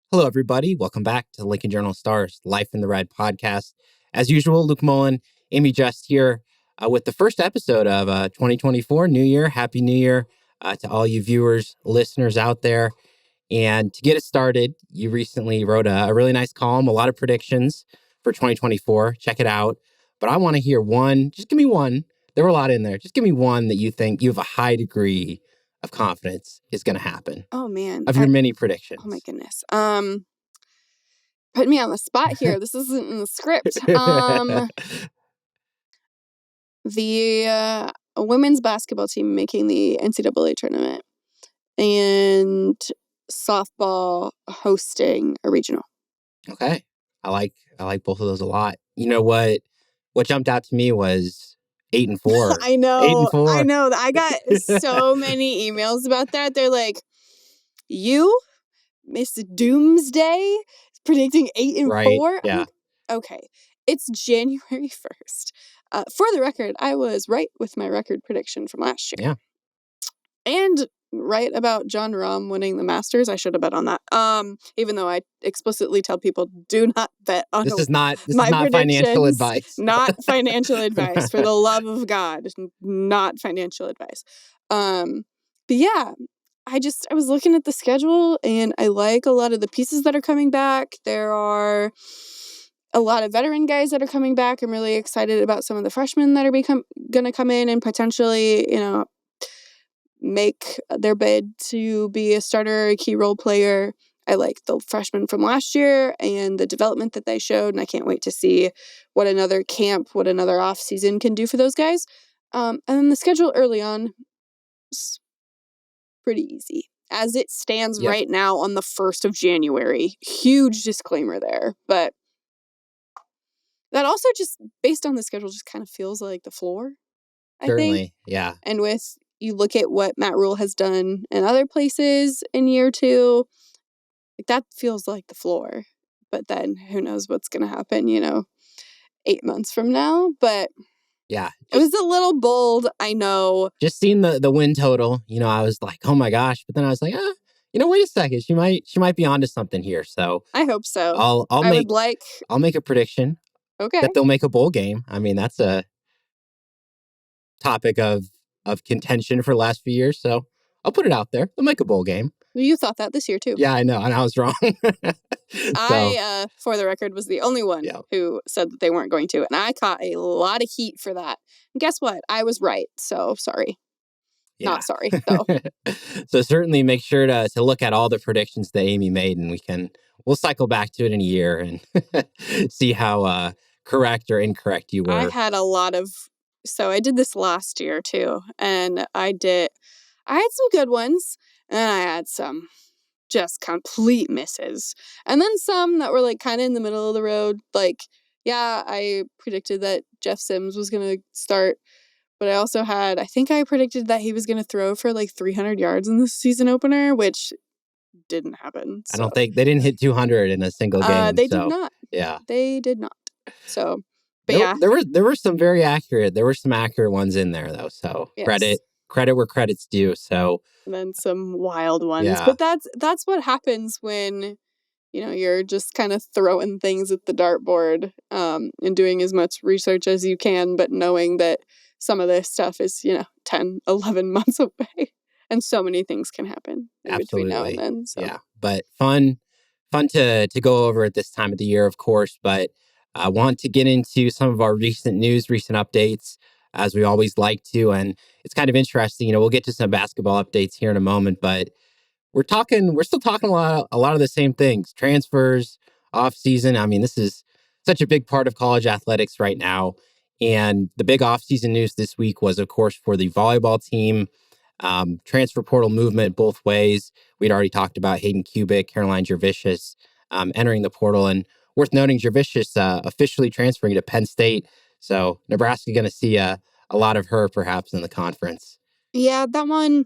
Hello, everybody. Welcome back to the Lincoln Journal-Star's Life in the Red podcast. As usual, Luke Mullin, Amie Just here with the first episode of 2024. New Year. Happy New Year to all you viewers, listeners out there. And to get it started, you recently wrote a really nice column, a lot of predictions for 2024. Check it out. But I want to hear one. Just give me one. There were a lot in there. Just give me one that you think you have a high degree of confidence is going to happen. Oh, man. Of your many predictions. Oh, my goodness. Put me on the spot here. This isn't in the script. The women's basketball team making the NCAA tournament and softball hosting a regional. Okay. I like both of those a lot. You know what jumped out to me was 8-4. I know. 8-4. I know. I got so many emails about that. They're like, you, Miss Doomsday, predicting 8-4? Right. Yeah. Like, okay. It's January 1st. For the record, I was right with my record prediction from last year. Yeah. And right about John Rahm winning the Masters. I should have bet on that. Even though I explicitly tell people, do not bet on This is not my financial advice. Not financial advice. For the love of God, not financial advice. But yeah, I was looking at the schedule and I like a lot of the pieces that are coming back. There are a lot of veteran guys that are coming back. I'm really excited about some of the freshmen that are going to come in and potentially, make their bid to be a starter, a key role player. I like the freshmen from last year and the development that they showed, and I can't wait to see what another camp, what another offseason can do for those guys. And then the schedule early on is pretty easy. As it stands right now on the 1st of January. Huge disclaimer there. But that also just, based on the schedule, just kind of feels like the floor, I think. Yeah. And you look at what Matt Rule has done in other places in year 2, like that feels like the floor. But then who knows what's going to happen, 8 months from now. But yeah, it was a little bold, I know. Just seeing the win total, I was like, oh my gosh. But then I was like, wait a second. She might be onto something here. So I hope so. I'll make a prediction. Okay. That they'll make a bowl game. I mean, that's a topic of contention for the last few years. So I'll put it out there. They'll make a bowl game. You thought that this year, too. Yeah, I know. And I was wrong. I, for the record, was the only one who said that they weren't going to. And I caught a lot of heat for that. And guess what? I was right. So sorry. Yeah. Not sorry, though. So certainly make sure to look at all the predictions that Amie made, and we'll cycle back to it in a year and see how correct or incorrect you were. I had a lot of... So I did this last year, too. And I had some good ones. And I had some just complete misses. And then some that were like kind of in the middle of the road. Like, yeah, I predicted that Jeff Sims was going to start. But I think I predicted that he was going to throw for like 300 yards in the season opener, which didn't happen. So. I don't think they didn't hit 200 in a single game. They did not. Yeah. They did not. So, but there were some very accurate. There were some accurate ones in there though. So yes. Credit where credit's due. So and then some wild ones. Yeah. But that's what happens when you're just kind of throwing things at the dartboard and doing as much research as you can, but knowing that some of this stuff is 10, 11 months away, and so many things can happen in between now and then. So. Yeah, but fun to go over at this time of the year, of course. But I want to get into some of our recent news, recent updates, as we always like to. And it's kind of interesting. We'll get to some basketball updates here in a moment, but we're still talking a lot of the same things. Transfers, offseason. I mean, this is such a big part of college athletics right now. And the big offseason news this week was, of course, for the volleyball team, transfer portal movement both ways. We'd already talked about Hayden Kubik, Caroline Jervicius entering the portal. And worth noting, Jervicius officially transferring to Penn State. So Nebraska going to see a lot of her perhaps in the conference. Yeah, that one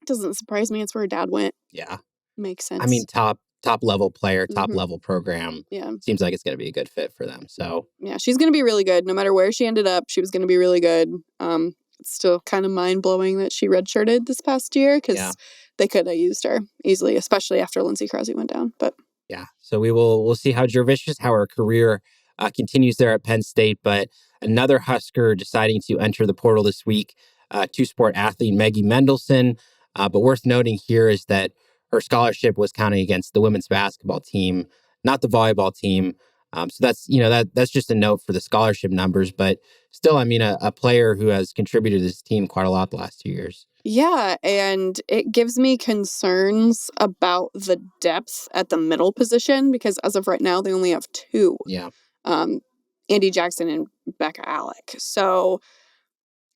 doesn't surprise me. It's where her dad went. Yeah. Makes sense. I mean, top level player, top level program. Yeah. Seems like it's going to be a good fit for them. So yeah, she's going to be really good. No matter where she ended up, she was going to be really good. It's still kind of mind blowing that she redshirted this past year because they could have used her easily, especially after Lindsey Krause went down. But Yeah. So we'll see how how her career continues there at Penn State. But another Husker deciding to enter the portal this week, two-sport athlete Maggie Mendelson. But worth noting here is that her scholarship was counting against the women's basketball team, not the volleyball team. So that's that's just a note for the scholarship numbers. But still, I mean, a player who has contributed to this team quite a lot the last 2 years. Yeah, and it gives me concerns about the depth at the middle position because as of right now, they only have two. Yeah. Andy Jackson and Becca Alec. So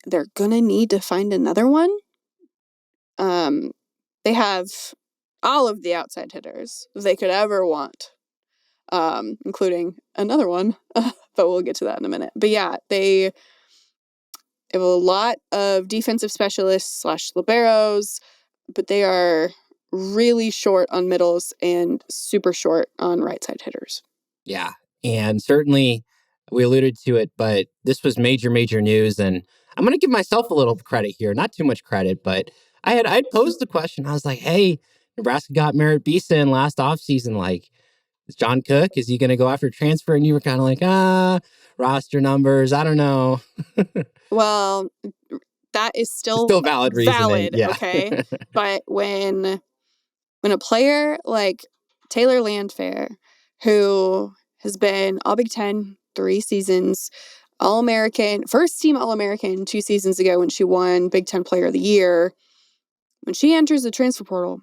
they're going to need to find another one. They have all of the outside hitters they could ever want, including another one, but we'll get to that in a minute. But yeah, they have a lot of defensive specialists / liberos, but they are really short on middles and super short on right side hitters. Yeah. And certainly we alluded to it, but this was major, major news. And I'm going to give myself a little credit here, not too much credit, but I'd posed the question. I was like, hey, Nebraska got Merritt Beeson last offseason. Like, is John Cook, is he going to go after transfer? And you were kind of like, roster numbers. I don't know. Well, that is still valid reasoning. Yeah. Okay. But when a player like Taylor Landfair, who has been All Big Ten 3 seasons, All-American, first team All-American 2 seasons ago when she won Big Ten Player of the Year, when she enters the transfer portal,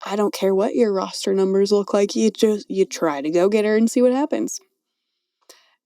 I don't care what your roster numbers look like, you try to go get her and see what happens.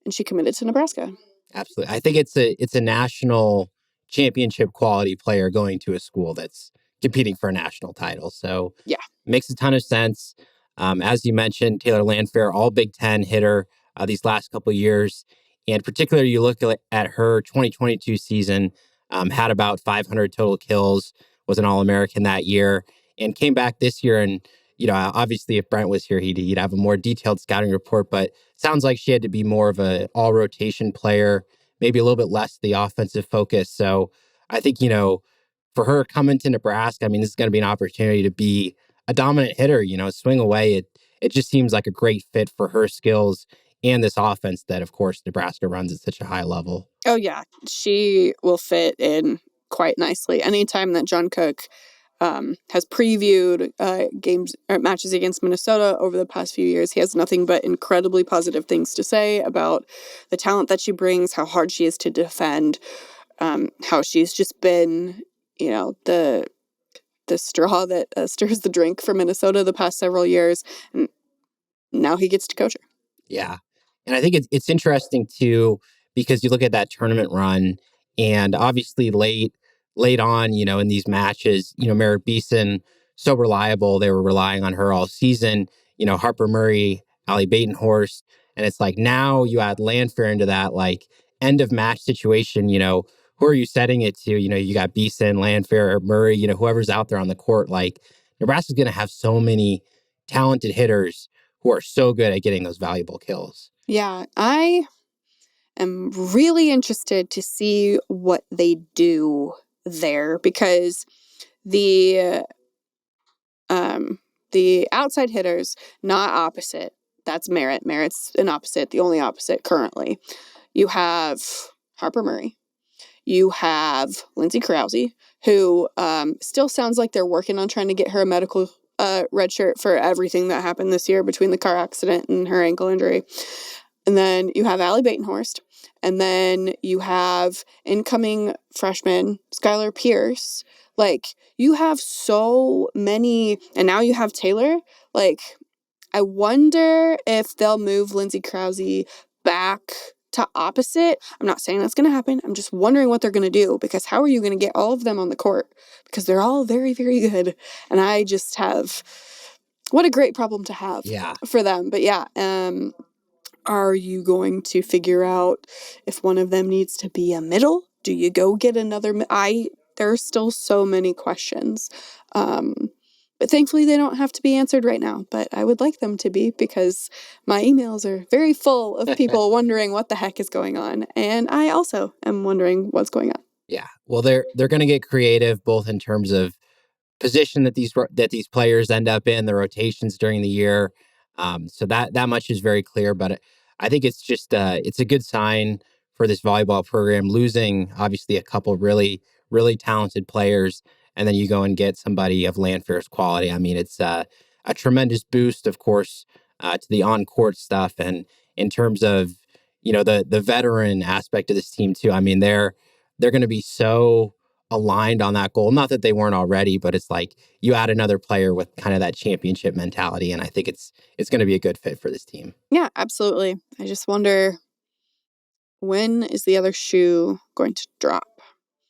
And she committed to Nebraska. Absolutely. I think it's a national championship quality player going to a school that's competing for a national title. So yeah, makes a ton of sense. As you mentioned, Taylor Landfair, all Big Ten hitter these last couple of years. And particularly, you look at her 2022 season, had about 500 total kills, was an All-American that year, and came back this year. And, obviously, if Brent was here, he'd have a more detailed scouting report, but sounds like she had to be more of an all-rotation player, maybe a little bit less the offensive focus. So I think, for her coming to Nebraska, I mean, this is going to be an opportunity to be a dominant hitter, swing away. It just seems like a great fit for her skills and this offense that, of course, Nebraska runs at such a high level. Oh, yeah. She will fit in quite nicely. Anytime that John Cook has previewed games or matches against Minnesota over the past few years, he has nothing but incredibly positive things to say about the talent that she brings, how hard she is to defend, how she's just been, the straw that stirs the drink for Minnesota the past several years. And now he gets to coach her. Yeah. And I think it's interesting, too, because you look at that tournament run and obviously late on, in these matches, Merritt Beeson, so reliable. They were relying on her all season, Harper Murray, Allie Batenhorst. And it's like now you add Landfair into that, like, end of match situation, who are you setting it to? You got Beeson, Landfair, Murray, whoever's out there on the court. Like, Nebraska's going to have so many talented hitters who are so good at getting those valuable kills. Yeah, I am really interested to see what they do there because the outside hitters, not opposite. That's Merritt. Merritt's an opposite, the only opposite currently. You have Harper Murray. You have Lindsay Krause, who still sounds like they're working on trying to get her a medical red shirt for everything that happened this year between the car accident and her ankle injury. And then you have Allie Batenhorst. And then you have incoming freshman Skylar Pierce. Like, you have so many. And now you have Taylor. Like, I wonder if they'll move Lindsay Krause back to opposite. I'm not saying that's going to happen. I'm just wondering what they're going to do because how are you going to get all of them on the court? Because they're all very, very good. And I just have, what a great problem to have for them. But yeah, are you going to figure out if one of them needs to be a middle? Do you go get another? There are still so many questions. But thankfully, they don't have to be answered right now. But I would like them to be because my emails are very full of people wondering what the heck is going on. And I also am wondering what's going on. Yeah. Well, they're going to get creative, both in terms of position that these players end up in, the rotations during the year. So that much is very clear. But I think it's just it's a good sign for this volleyball program, losing obviously a couple really talented players, and then you go and get somebody of Landfair's quality. I mean, it's a tremendous boost, of course, to the on court stuff, and in terms of the veteran aspect of this team too. I mean, they're going to be so aligned on that goal. Not that they weren't already, but it's like you add another player with kind of that championship mentality, and I think it's going to be a good fit for this team. Yeah, absolutely. I just wonder, when is the other shoe going to drop?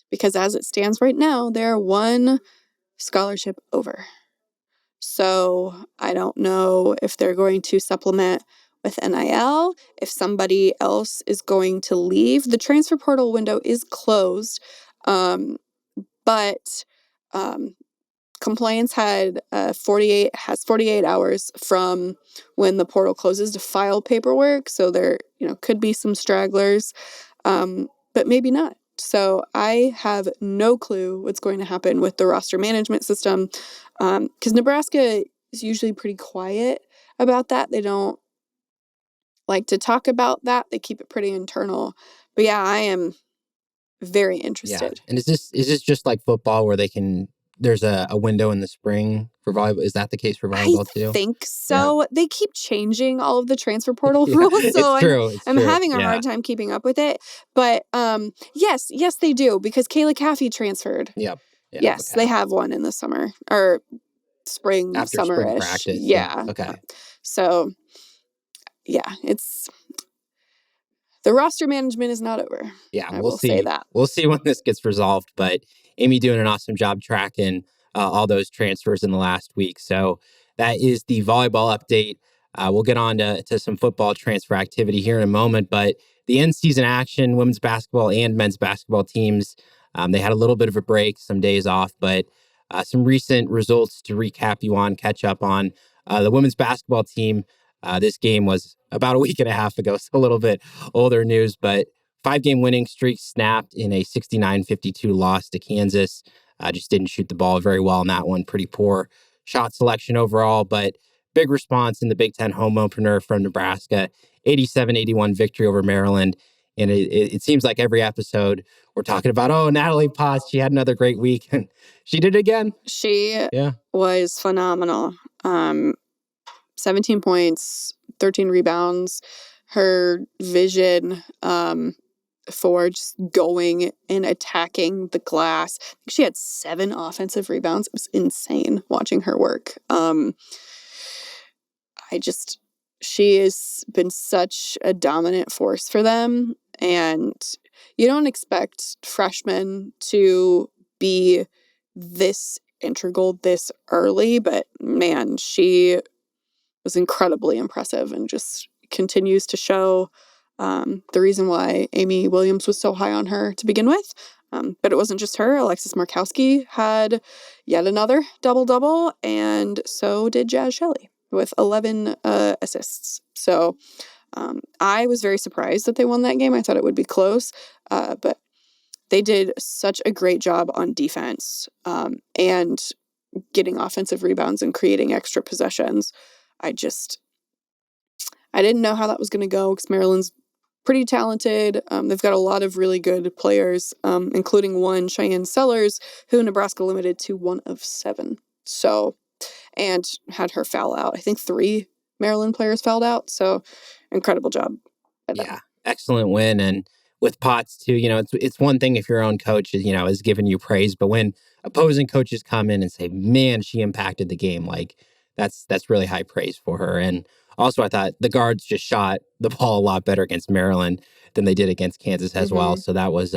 Because as it stands right now, they're one scholarship over. So I don't know if they're going to supplement with NIL, if somebody else is going to leave. The transfer portal window is closed, but compliance has 48 hours from when the portal closes to file paperwork. So there could be some stragglers, but maybe not. So I have no clue what's going to happen with the roster management system, because Nebraska is usually pretty quiet about that. They don't like to talk about that. They keep it pretty internal. But yeah, I am very interested. Yeah. And is this just like football where there's a window in the spring for volleyball? Is that the case for volleyball too? I think so. Yeah. They keep changing all of the transfer portal rules, so I'm having a hard time keeping up with it. But yes, they do, because Kayla Caffey transferred. Yep. Yes, okay. They have one in the summer or spring, after summer-ish. Spring practice. Yeah. Okay. So yeah, the roster management is not over. Yeah, we'll see. Say that. We'll see when this gets resolved. But Amie doing an awesome job tracking all those transfers in the last week. So that is the volleyball update. We'll get on to some football transfer activity here in a moment. But the in-season action, women's basketball and men's basketball teams, they had a little bit of a break, some days off, but some recent results to recap you on, catch up on. The women's basketball team, this game was about a week and a half ago, so a little bit older news, but 5-game winning streak snapped in a 69-52 loss to Kansas. Just didn't shoot the ball very well in that one. Pretty poor shot selection overall, but big response in the Big Ten home opener from Nebraska. 87-81 victory over Maryland. And it seems like every episode we're talking about, Natalie Potts, she had another great week. And she did it again. She was phenomenal. 17 points, 13 rebounds. Her vision for just going and attacking the glass. I think she had 7 offensive rebounds. It was insane watching her work. She has been such a dominant force for them. And you don't expect freshmen to be this integral this early, but man, she was incredibly impressive and just continues to show the reason why Amie Williams was so high on her to begin with. But it wasn't just her. Alexis Markowski had yet another double-double, and so did Jazz Shelley with 11 assists. So I was very surprised that they won that game. I thought it would be close, but they did such a great job on defense and getting offensive rebounds and creating extra possessions. I didn't know how that was going to go, because Maryland's pretty talented. They've got a lot of really good players, including one, Cheyenne Sellers, who Nebraska limited to 1 of 7. So, and had her foul out. I think 3 Maryland players fouled out. So, incredible job by them. Yeah, excellent win. And with Potts too, it's one thing if your own coach is giving you praise, but when opposing coaches come in and say, "Man, she impacted the game," like that's really high praise for her. And also, I thought the guards just shot the ball a lot better against Maryland than they did against Kansas as well. So that was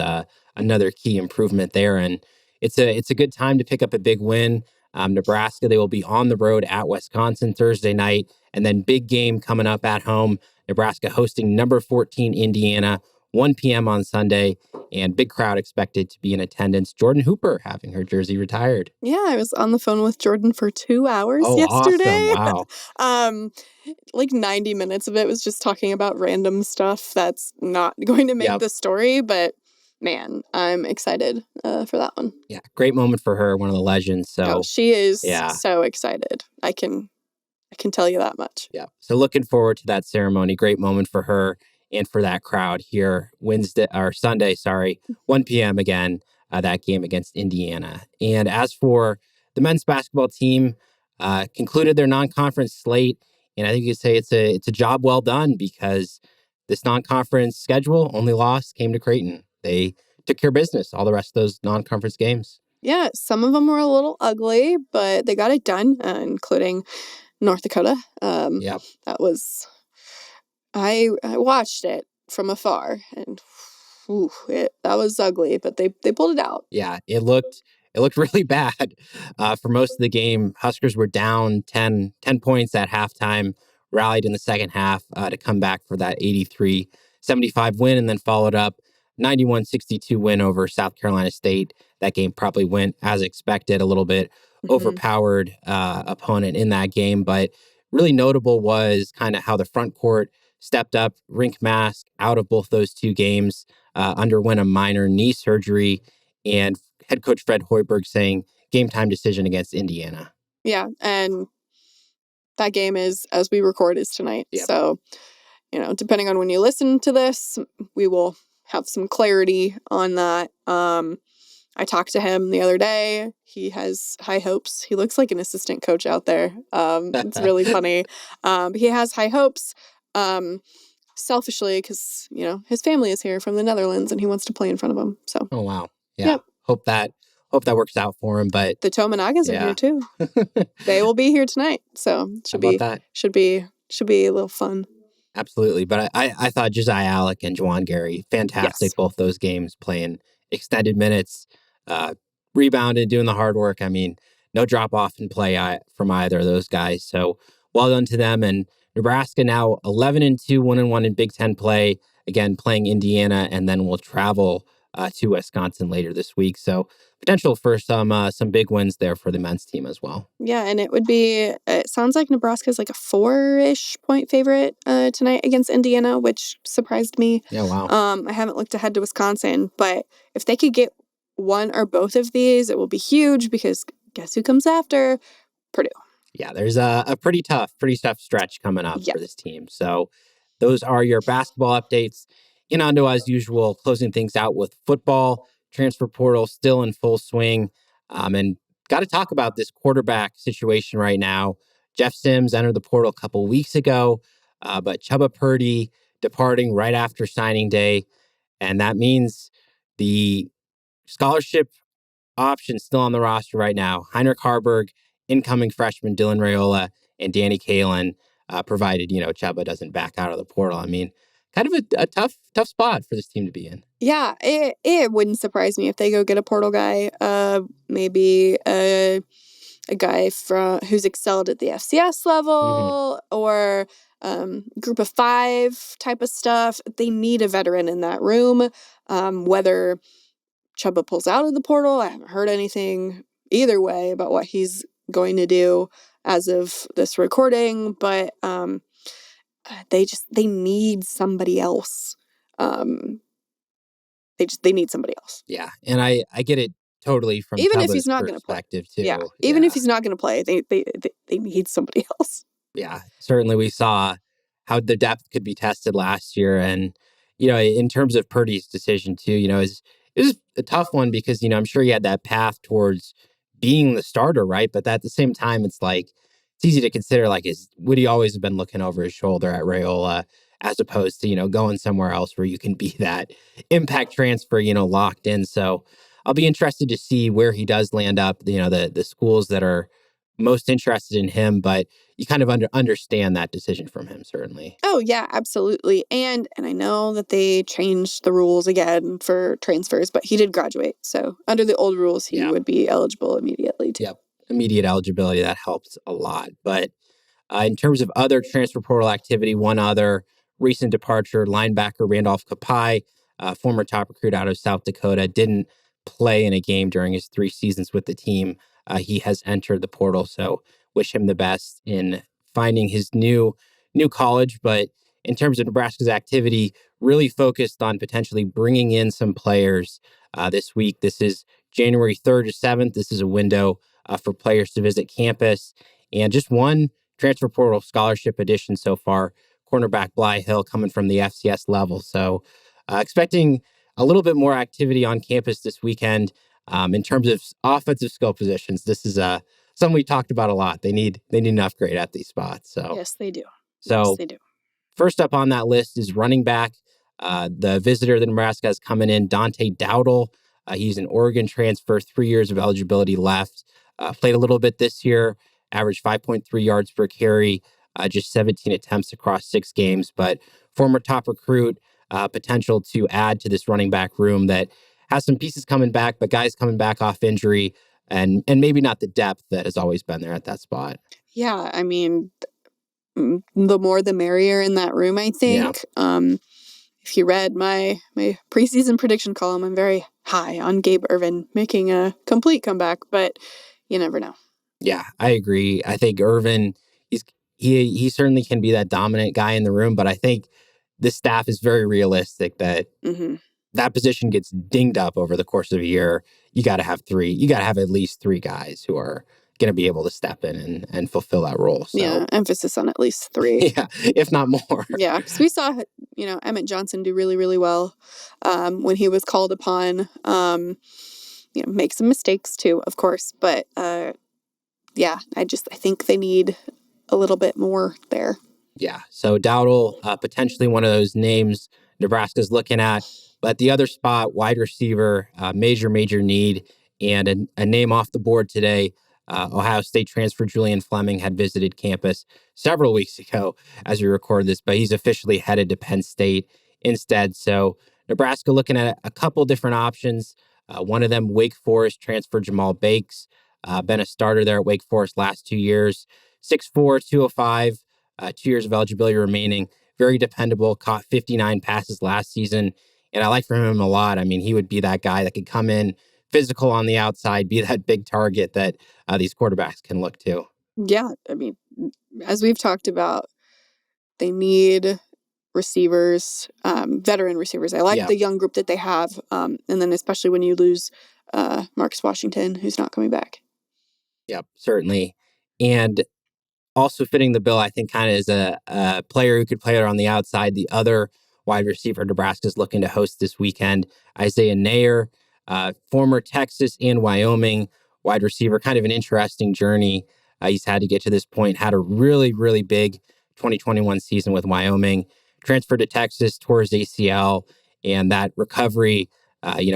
another key improvement there. And it's a good time to pick up a big win. Nebraska, they will be on the road at Wisconsin Thursday night, and then big game coming up at home. Nebraska hosting number 14 Indiana, 1 p.m. on Sunday, and big crowd expected to be in attendance. Jordan Hooper having her jersey retired. Yeah, I was on the phone with Jordan for 2 hours yesterday. Awesome. Wow. Like 90 minutes of it was just talking about random stuff that's not going to make the story, but Man, I'm excited for that one. Yeah, great moment for her, one of the legends. So she is yeah. so excited. I can tell you that much. Yeah. So looking forward to that ceremony. Great moment for her and for that crowd here Sunday, 1 p.m. again, that game against Indiana. And as for the men's basketball team, concluded their non-conference slate. And I think you could say it's a job well done, because this non-conference schedule, only loss came to Creighton. They took care of business all the rest of those non-conference games. Yeah, some of them were a little ugly, but they got it done, including North Dakota. Yep. That was, I watched it from afar, and that was ugly, but they pulled it out. Yeah, it looked really bad for most of the game. Huskers were down 10 points at halftime, rallied in the second half to come back for that 83-75 win, and then followed up 91-62 win over South Carolina State. That game probably went as expected, a little bit overpowered opponent in that game, but really notable was kind of how the front court stepped up. Rink Mask out of both those two games, underwent a minor knee surgery, and head coach Fred Hoiberg saying game time decision against Indiana. Yeah, and that game is, as we record, is tonight. Yep. So, depending on when you listen to this, we will have some clarity on that. I talked to him the other day. He has high hopes. He looks like an assistant coach out there. It's really funny. He has high hopes. Selfishly, because his family is here from the Netherlands, and he wants to play in front of them. So. Oh wow, yeah. Yep. Hope that works out for him. But the Tomanagas are here too. They will be here tonight, so should be a little fun. Absolutely, but I thought Josiah Alec and Juwan Gary, fantastic. Yes. Both those games, playing extended minutes, rebounded, doing the hard work. I mean, no drop off in play from either of those guys. So well done to them. And Nebraska now 11-2, 1-1 in Big Ten play. Again, playing Indiana, and then we'll travel to Wisconsin later this week. So potential for some big wins there for the men's team as well. Yeah, and it sounds like Nebraska's like a 4-ish point favorite tonight against Indiana, which surprised me. Yeah, wow. I haven't looked ahead to Wisconsin, but if they could get one or both of these, it will be huge, because guess who comes after? Purdue. Yeah, there's a pretty tough stretch coming up for this team. So those are your basketball updates. And on to, as usual, closing things out with football. Transfer portal still in full swing. And got to talk about this quarterback situation right now. Jeff Sims entered the portal a couple weeks ago, but Chubba Purdy departing right after signing day. And that means the scholarship option still on the roster right now. Heinrich Harburg, incoming freshman Dylan Raiola, and Danny Kalen, provided, Chubba doesn't back out of the portal. I mean, kind of a tough spot for this team to be in. Yeah, it wouldn't surprise me if they go get a portal guy. Maybe a guy who's excelled at the FCS level, or group of 5 type of stuff. They need a veteran in that room. Whether Chubba pulls out of the portal, I haven't heard anything either way about what he's going to do as of this recording, but they need somebody else. They need somebody else. Yeah, and I get it totally from even Chubba's if he's not going to play too. Yeah, even if he's not going to play, they need somebody else. Yeah, certainly we saw how the depth could be tested last year, and in terms of Purdy's decision too, it was a tough one, because I'm sure he had that path towards being the starter, right? But at the same time, it's like it's easy to consider, like, would he always have been looking over his shoulder at Raiola, as opposed to going somewhere else where you can be that impact transfer, locked in. So I'll be interested to see where he does land up. The schools that are most interested in him, but you kind of understand that decision from him, certainly. Oh yeah, absolutely. And I know that they changed the rules again for transfers, but he did graduate. So under the old rules, he would be eligible immediately too. Yep. Immediate eligibility, that helps a lot. But in terms of other transfer portal activity, one other recent departure, linebacker Randolph Kapai, former top recruit out of South Dakota, didn't play in a game during his 3 seasons with the team. He has entered the portal, so wish him the best in finding his new college. But in terms of Nebraska's activity, really focused on potentially bringing in some players this week. This is January 3rd to 7th. This is a window for players to visit campus. And just one transfer portal scholarship addition so far, cornerback Bly Hill coming from the FCS level. So expecting a little bit more activity on campus this weekend in terms of offensive skill positions. This is something we talked about a lot. They need an upgrade at these spots. So Yes, they do. So yes, they do. First up on that list is running back. The visitor that Nebraska has coming in, Dante Dowdle. He's an Oregon transfer, 3 years of eligibility left. Played a little bit this year, averaged 5.3 yards per carry, just 17 attempts across 6 games. But former top recruit, potential to add to this running back room that has some pieces coming back, but guys coming back off injury and maybe not the depth that has always been there at that spot. Yeah, I mean, the more the merrier in that room, I think. Yeah. If you read my preseason prediction column, I'm very high on Gabe Ervin making a complete comeback, but you never know. Yeah, I agree. I think Ervin, he certainly can be that dominant guy in the room, but I think the staff is very realistic that that position gets dinged up over the course of a year. You got to have 3. You got to have at least 3 guys who are going to be able to step in and fulfill that role. So, yeah, emphasis on at least 3. Yeah, if not more. Yeah, because we saw, Emmett Johnson do really, really well when he was called upon. Make some mistakes too, of course, but yeah, I think they need a little bit more there. Yeah, so Dowdle, potentially one of those names Nebraska's looking at. But the other spot, wide receiver, major need, and a name off the board today. Ohio State transfer Julian Fleming had visited campus several weeks ago as we record this, but he's officially headed to Penn State instead. So Nebraska looking at a couple different options. One of them, Wake Forest transfer Jamal Bakes, been a starter there at Wake Forest last 2 years. 6'4", 205, 2 years of eligibility remaining. Very dependable, caught 59 passes last season. And I like from him a lot. I mean, he would be that guy that could come in physical on the outside, be that big target that these quarterbacks can look to. Yeah, I mean, as we've talked about, they need receivers, veteran receivers. I like the young group that they have, and then especially when you lose Marcus Washington, who's not coming back. Yep, certainly. And also fitting the bill, I think, kind of is a player who could play it on the outside. The other wide receiver Nebraska's looking to host this weekend, Isaiah Nair, former Texas and Wyoming wide receiver, kind of an interesting journey. He's had to get to this point, had a really, really big 2021 season with Wyoming, transferred to Texas, tore his ACL, and that recovery,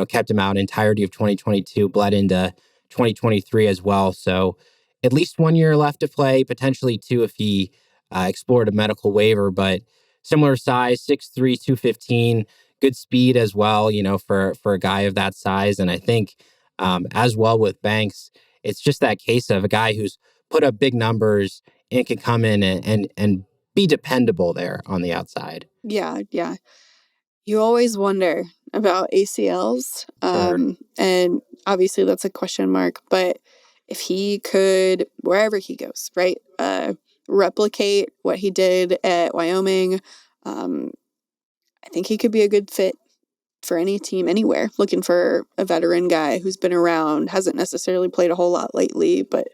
kept him out entirety of 2022, bled into 2023 as well. So at least 1 year left to play, potentially 2 if he explored a medical waiver, but similar size, 6'3", 215, good speed as well, for a guy of that size. And I think as well with Banks, it's just that case of a guy who's put up big numbers and can come in and be dependable there on the outside. Yeah. You always wonder about ACLs. Sure. And obviously that's a question mark, but if he could, wherever he goes, right, replicate what he did at Wyoming, I think he could be a good fit for any team anywhere, looking for a veteran guy who's been around, hasn't necessarily played a whole lot lately, but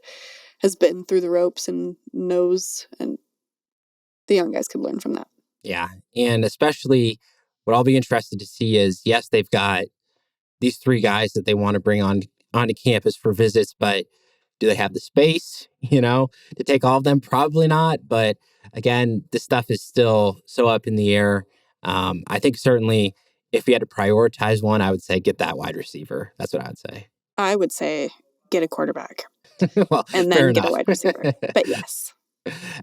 has been through the ropes and knows, and the young guys could learn from that. Yeah. And especially what I'll be interested to see is, yes, they've got these 3 guys that they want to bring onto campus for visits, but do they have the space, to take all of them? Probably not. But again, this stuff is still so up in the air. I think certainly if we had to prioritize one, I would say get that wide receiver. That's what I would say. I would say get a quarterback. Well, and then get a wide receiver. But yes.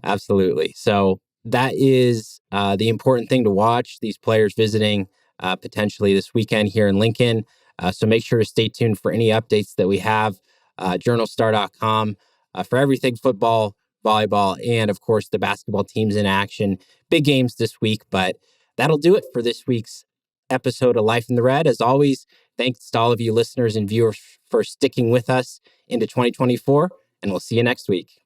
Absolutely. So that is the important thing to watch. These players visiting potentially this weekend here in Lincoln. So make sure to stay tuned for any updates that we have. Journalstar.com for everything football, volleyball, and of course the basketball teams in action. Big games this week, but that'll do it for this week's episode of Life in the Red. As always, thanks to all of you listeners and viewers for sticking with us into 2024, and we'll see you next week.